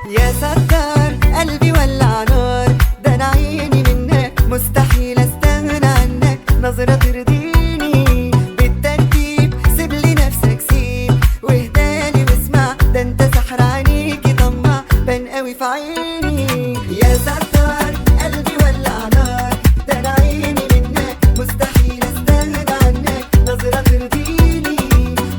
يا ستار قلبي ولع نار، ده انا عيني منك مستحيل استغنى عنك. نظرة ترضيني بالترتيب، سيبلي نفسك سيب واهدالي واسمع، ده انت سحر عينيكي طمع بان قوي في عيني. يا ستار قلبي ولع نار، ده انا عيني منك مستحيل استغنى عنك. نظرة ترضيني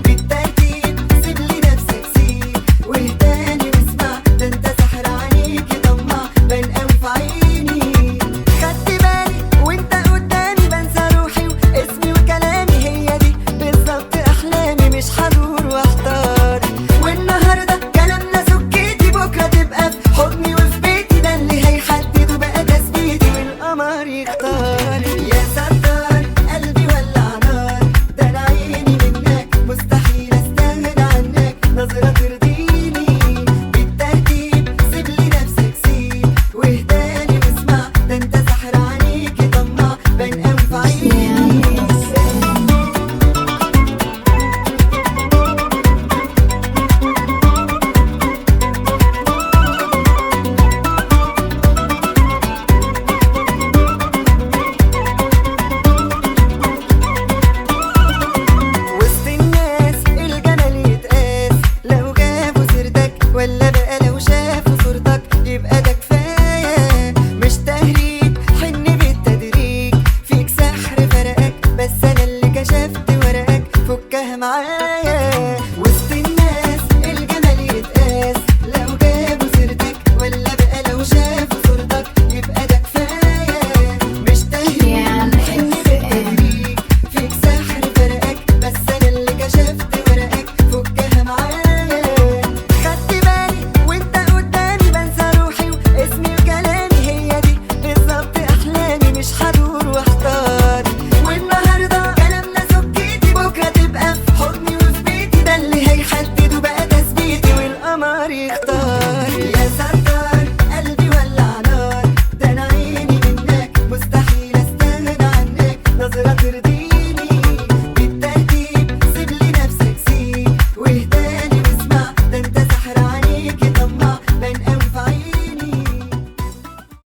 بالترتيب، سيبلي نفسك سيب واهدالي واسمع، ده انت سحر عينيكي طمع بان قوي في عيني. خدت بالي وانت قدامي بنسى روحي واسمي وكلامي، هي دي بالظبط احلامي، مش هدور واحتار. والنهارده كلامنا سكتي، بكره تبقى في حضني وفي بيتي، ده اللي هيحدد وبقى تثبيتي والقمر يختار. يا ستار قلبي ولع نار، ده انا عيني منك مستحيل استغنى عنك. نظرة ترضيني بالترتيب، سيبلي نفسك سيب واهدالي واسمع، ده انت سحر عينيكي طمع بان قوي في عيني. وسط الناس الجمال يتقاس، لو جابوا سيرتك ولا بقى لو شافوا صورتك يبقى ده كفاية. مش تهريج حن بالتدريج، فيك سحر فرقك بس انا اللي كشفت ورقك، فكها معايا. وسط الناس الجمال يتقاس، لو جابوا سيرتك ولا بقى لو شافوا صورتك يبقى ده كفاية. مش تهريج حن بالتدريج، فيك سحر فرقك بس انا اللي كشفت ورقك، فكها معايا. خدت بالي وانت قدامي بنسى روحي واسمي وكلامي، هي دي بالظبط احلامي، مش هدور واحتار. والنهارده كلامنا سكتي، بكره تبقى في حضني وفي بيتي، ده اللي هيحدد وبقى تثبيتي والقمر يختار.